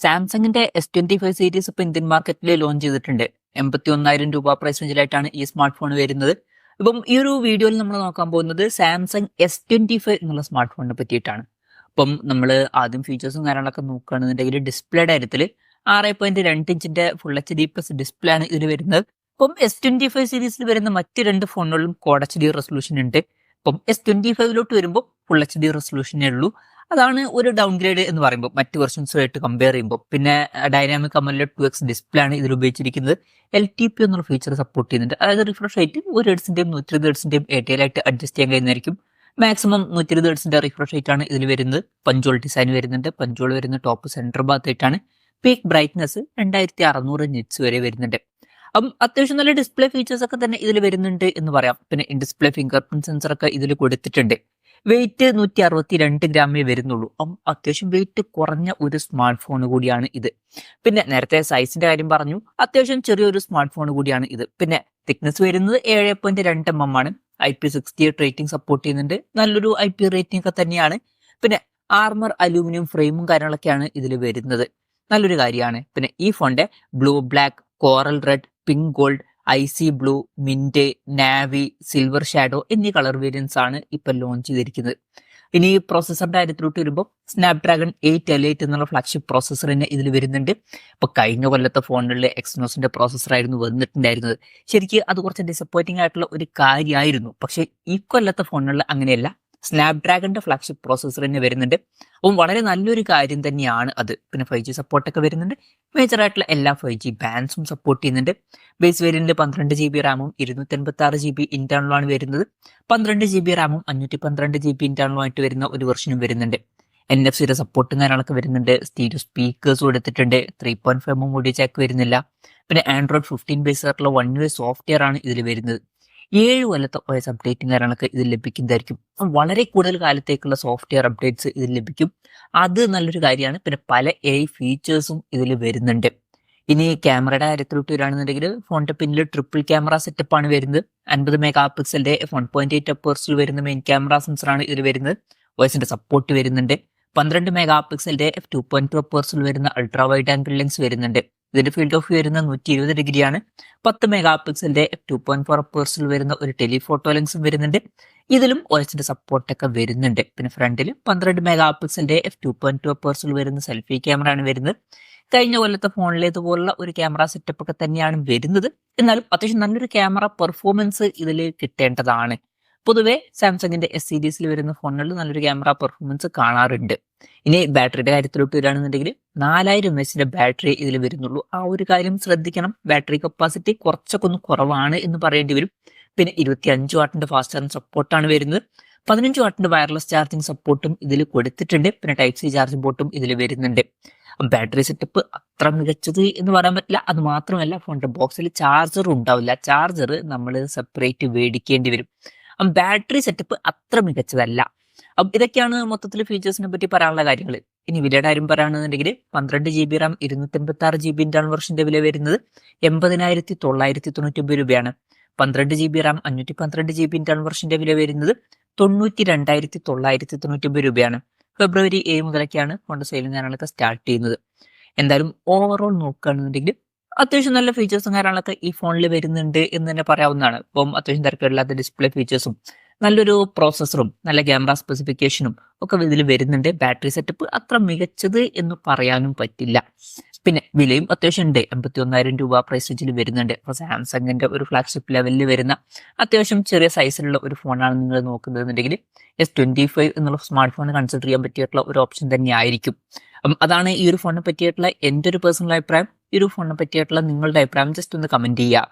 സാംസങ്ങിന്റെ S25 series ഇപ്പോൾ Indian മാർക്കറ്റിൽ ലോഞ്ച് ചെയ്തിട്ടുണ്ട്. 81,000 രൂപ പ്രൈസ് റേഞ്ചിലായിട്ടാണ് ഈ സ്മാർട്ട് ഫോൺ വരുന്നത്. ഇപ്പം ഈ ഒരു വീഡിയോയിൽ നമ്മൾ നോക്കാൻ പോകുന്നത് സാംസങ് S25 എന്നുള്ള സ്മാർട്ട് ഫോണിനെ പറ്റിയിട്ടാണ്. അപ്പം നമ്മൾ ആദ്യം ഫീച്ചേഴ്സും കാര്യങ്ങളൊക്കെ നോക്കുകയാണെന്നുണ്ടെങ്കിൽ ഡിസ്പ്ലേയുടെ കാര്യത്തിൽ 6.2 ഇഞ്ചിന്റെ ഫുൾ HD+ ഡിസ്പ്ലേ ആണ് ഇതിൽ വരുന്നത്. ഇപ്പം S25 സീരീസിൽ വരുന്ന മറ്റ് രണ്ട് ഫോണുകളിലും ക്വാഡ് HD റെസൊല്യൂഷൻ ഉണ്ട്. ഇപ്പം S25 വരുമ്പോൾ ഫുൾ HD റെസൊല്യൂഷനേ ഉള്ളൂ. അതാണ് ഒരു ഡൗൺഗ്രേഡ് എന്ന് പറയുമ്പോൾ മറ്റ് വെർഷൻസുമായിട്ട് കമ്പയർ ചെയ്യുമ്പോൾ. പിന്നെ ഡൈനാമിക് AMOLED 2x ഡിസ്പ്ലേ ആണ് ഇതിൽ ഉപയോഗിച്ചിരിക്കുന്നത്. LTP എന്നുള്ള ഫീച്ചർ സപ്പോർട്ട് ചെയ്യുന്നുണ്ട്. അതായത് റിഫ്രഷ് റേറ്റ് 1 ഹെർട്സിന്റെയും 120 ഹെർട്സിന്റെയും ആയിട്ട് അഡ്ജസ്റ്റ് ചെയ്യാൻ കഴിയുന്നതായിരിക്കും. മാക്സിമം 120 ഹെർട്സിന്റെ റിഫ്രഷ് റേറ്റ് ആണ് ഇതിൽ വരുന്നത്. പഞ്ചോൾ ഡിസൈൻ വരുന്നുണ്ട്. പഞ്ചോൾ വരുന്ന ടോപ്പ് സെന്റർ ഭാഗത്തായിട്ടാണ്. പീക്ക് ബ്രൈറ്റ്നസ് 2600 നിറ്റ്സ് വരെ വരുന്നുണ്ട്. അപ്പം അത്യാവശ്യം നല്ല ഡിസ്പ്ലേ ഫീച്ചേഴ്സ് ഒക്കെ തന്നെ ഇതിൽ വരുന്നുണ്ട് എന്ന് പറയാം. പിന്നെ in display finger print sensor ഒക്കെ ഇതിൽ കൊടുത്തിട്ടുണ്ട്. വെയിറ്റ് 162 ഗ്രാമേ വരുന്നുള്ളൂ. അപ്പം അത്യാവശ്യം വെയിറ്റ് കുറഞ്ഞ ഒരു സ്മാർട്ട് ഫോൺ കൂടിയാണ് ഇത്. പിന്നെ നേരത്തെ സൈസിന്റെ കാര്യം പറഞ്ഞു, അത്യാവശ്യം ചെറിയൊരു സ്മാർട്ട് ഫോൺ കൂടിയാണ് ഇത്. പിന്നെ തിക്നെസ് വരുന്നത് 7.2 mm ആണ്. IP68 റേറ്റിംഗ് സപ്പോർട്ട് ചെയ്യുന്നുണ്ട്. നല്ലൊരു IP റേറ്റിംഗ് ഒക്കെ തന്നെയാണ്. പിന്നെ ആർമർ അലൂമിനിയം ഫ്രെയിമും കാര്യങ്ങളൊക്കെയാണ് ഇതിൽ വരുന്നത്. നല്ലൊരു കാര്യമാണ്. പിന്നെ ഈ ഫോണിന്റെ blue, black, coral red, pink gold, icy blue, mint, navy, silver shadow എന്നീ കളർ വേരിയൻസ് ആണ് ഇപ്പൊ ലോഞ്ച് ചെയ്തിരിക്കുന്നത്. ഇനി പ്രോസസറിന്റെ കാര്യത്തിലോട്ട് വരുമ്പോൾ സ്നാപ്ഡ്രാഗൺ 8L8 എന്നുള്ള ഫ്ലാഗ്ഷിപ്പ് പ്രോസസർ തന്നെ ഇതിൽ വരുന്നുണ്ട്. ഇപ്പൊ കഴിഞ്ഞ കൊല്ലത്തെ ഫോണുകളിലെ എക്സിനോസിന്റെ പ്രോസസർ ആയിരുന്നു വന്നിട്ടുണ്ടായിരുന്നത്. ശരിക്കും അത് കുറച്ച് ഡിസപ്പോയിന്റിംഗ് ആയിട്ടുള്ള ഒരു കാര്യമായിരുന്നു. പക്ഷെ ഈ കൊല്ലത്തെ ഫോണുകളിൽ അങ്ങനെയല്ല. സ്നാപ്ഡ്രാഗണിന്റെ ഫ്ലാഗ്ഷിപ്പ് പ്രോസസർ തന്നെ വരുന്നുണ്ട്. അപ്പം വളരെ നല്ലൊരു കാര്യം തന്നെയാണ് അത്. പിന്നെ 5G സപ്പോർട്ടൊക്കെ വരുന്നുണ്ട്. മേജർ ആയിട്ടുള്ള എല്ലാ 5G ബാൻഡ്സും സപ്പോർട്ട് ചെയ്യുന്നുണ്ട്. ബേസ് വേരിയന്റിൽ 12 GB റാമും 256 GB ഇന്റേണലാണ് വരുന്നത്. 12 GB റാമും 512 GB ഇന്റേണലുമായിട്ട് വരുന്ന ഒരു വെർഷനും വരുന്നുണ്ട്. NFC സപ്പോർട്ടും കാര്യങ്ങളൊക്കെ വരുന്നുണ്ട്. സ്റ്റീരിയോ സ്പീക്കേഴ്സ് കൊടുത്തിട്ടുണ്ട്. 3.5 mm ഓഡിയോ ജാക്ക് വരുന്നില്ല. പിന്നെ ആൻഡ്രോയിഡ് 15 ബേസ് ആയിട്ടുള്ള 1UI സോഫ്റ്റ്വെയർ ആണ് ഇതിൽ വരുന്നത്. 7 കൊല്ലത്തെ OS അപ്ഡേറ്റും കാര്യങ്ങളൊക്കെ ഇതിൽ ലഭിക്കുന്നതായിരിക്കും. വളരെ കൂടുതൽ കാലത്തേക്കുള്ള സോഫ്റ്റ്വെയർ അപ്ഡേറ്റ്സ് ഇതിൽ ലഭിക്കും. അത് നല്ലൊരു കാര്യമാണ്. പിന്നെ പല AI ഫീച്ചേഴ്സും ഇതിൽ വരുന്നുണ്ട്. ഇനി ക്യാമറയുടെ കാര്യത്തിലോട്ട് വരികയാണെന്നുണ്ടെങ്കിൽ ഫോണിന്റെ പിന്നിൽ ട്രിപ്പിൾ ക്യാമറ സെറ്റപ്പ് ആണ് വരുന്നത്. 50 മെഗാ പിക്സലിന്റെ 1.8 അപ്പേഴ്സിൽ വരുന്ന മെയിൻ ക്യാമറ സെൻസറാണ് ഇതിൽ വരുന്നത്. OSന്റെ സപ്പോർട്ട് വരുന്നുണ്ട്. 12 മെഗാ പിക്സലിന്റെ 2.2 അപ്പേഴ്സിൽ വരുന്ന അൾട്രാ വൈഡ് ആംഗിൾ ലെൻസ് വരുന്നുണ്ട്. ഇതിന്റെ ഫീൽഡ് ഓഫ് വ്യൂ വരുന്ന 120 ഡിഗ്രിയാണ്. 10 മെഗാ പിക്സലിന്റെ 2.4 അപ്പേഴ്സിൽ വരുന്ന ഒരു ടെലിഫോട്ടോ ലെൻസും വരുന്നുണ്ട്. ഇതിലും OSന്റെ സപ്പോർട്ടൊക്കെ വരുന്നുണ്ട്. പിന്നെ ഫ്രണ്ടിൽ 12 മെഗാ പിക്സലിന്റെ 2.2 അപ്പേഴ്സിൽ വരുന്ന സെൽഫി ക്യാമറ ആണ് വരുന്നത്. കഴിഞ്ഞ കൊല്ലത്തെ ഫോണിലേതുപോലുള്ള ഒരു ക്യാമറ സെറ്റപ്പ് ഒക്കെ തന്നെയാണ് വരുന്നത്. എന്നാലും അത്യാവശ്യം നല്ലൊരു ക്യാമറ പെർഫോമൻസ് ഇതിൽ കിട്ടേണ്ടതാണ്. പൊതുവെ സാംസങ്ങിന്റെ S സീരീസിൽ വരുന്ന ഫോണുകളിൽ നല്ലൊരു ക്യാമറ പെർഫോമൻസ് കാണാറുണ്ട്. ഇനി ബാറ്ററിയുടെ കാര്യത്തിലോട്ട് വരികയാണെന്നുണ്ടെങ്കിൽ 4000 mAh ബാറ്ററി ഇതിൽ വരുന്നുള്ളൂ. ആ ഒരു കാര്യം ശ്രദ്ധിക്കണം. ബാറ്ററി കപ്പാസിറ്റി കുറച്ചൊക്കെ ഒന്ന് കുറവാണ് എന്ന് പറയേണ്ടി വരും. പിന്നെ 25 വാട്ടിന്റെ ഫാസ്റ്റ് ചാർജിംഗ് സപ്പോർട്ടാണ് വരുന്നത്. 15 വാട്ടിന്റെ വയർലെസ് ചാർജിംഗ് സപ്പോർട്ടും ഇതിൽ കൊടുത്തിട്ടുണ്ട്. പിന്നെ Type-C ചാർജിംഗ് പോർട്ടും ഇതിൽ വരുന്നുണ്ട്. ബാറ്ററി സെറ്റപ്പ് അത്ര മികച്ചത് എന്ന് പറയാൻ പറ്റില്ല. അത് മാത്രമല്ല ഫോണിന്റെ ബോക്സിൽ ചാർജർ ഉണ്ടാവില്ല. ചാർജർ നമ്മൾ സെപ്പറേറ്റ് മേടിക്കേണ്ടി വരും. ബാറ്ററി സെറ്റപ്പ് അത്ര മികച്ചതല്ല. അപ്പം ഇതൊക്കെയാണ് മൊത്തത്തിൽ ഫീച്ചേഴ്സിനെ പറ്റി പറയാനുള്ള കാര്യങ്ങൾ. ഇനി വിലയുടെ കാര്യം പറയുകയാണെന്നുണ്ടെങ്കിൽ 12 GB റാം 256 GB ഇന്റേണൽ വെർഷന്റെ വില വരുന്നത് 80,999 രൂപയാണ്. 12 GB റാം 512 GB ഇന്റേണൽ വെർഷന്റെ വില വരുന്നത് 92,999 രൂപയാണ്. ഫെബ്രുവരി 7 മുതലൊക്കെയാണ് ഫോണിന്റെ സെയിലും കാര്യങ്ങളൊക്കെ സ്റ്റാർട്ട് ചെയ്യുന്നത്. എന്തായാലും ഓവറോൾ നോക്കുകയാണെന്നുണ്ടെങ്കിൽ അത്യാവശ്യം നല്ല ഫീച്ചേഴ്സും കാര്യങ്ങളൊക്കെ ഈ ഫോണിൽ വരുന്നുണ്ട് എന്ന് തന്നെ പറയാവുന്നതാണ്. ഇപ്പം അത്യാവശ്യം തിരക്കില്ലാത്ത ഡിസ്പ്ലേ ഫീച്ചേഴ്സും നല്ലൊരു പ്രോസസ്സറും നല്ല ക്യാമറ സ്പെസിഫിക്കേഷനും ഒക്കെ ഇതിൽ വരുന്നുണ്ട്. ബാറ്ററി സെറ്റപ്പ് അത്ര മികച്ചത് എന്ന് പറയാനും പറ്റില്ല. പിന്നെ വിലയും അത്യാവശ്യം ഉണ്ട്. 81,000 രൂപ പ്രൈസ് റേഞ്ചിൽ വരുന്നുണ്ട്. അപ്പോൾ സാംസങ്ങിന്റെ ഒരു ഫ്ലാഗ്ഷിപ്പ് ലെവലിൽ വരുന്ന അത്യാവശ്യം ചെറിയ സൈസിലുള്ള ഒരു ഫോണാണ് നിങ്ങൾ നോക്കുന്നതെന്നുണ്ടെങ്കിൽ S25 എന്നുള്ള സ്മാർട്ട് ഫോൺ കൺസിഡർ ചെയ്യാൻ പറ്റിയിട്ടുള്ള ഒരു ഓപ്ഷൻ തന്നെ ആയിരിക്കും. അതാണ് ഈ ഒരു ഫോണിനെ പറ്റിയിട്ടുള്ള എൻ്റെ ഒരു പേഴ്സണൽ അഭിപ്രായം. ഈ ഒരു ഫോണിനെ പറ്റിയിട്ടുള്ള നിങ്ങളുടെ അഭിപ്രായം ജസ്റ്റ് ഒന്ന് കമന്റ് ചെയ്യുക.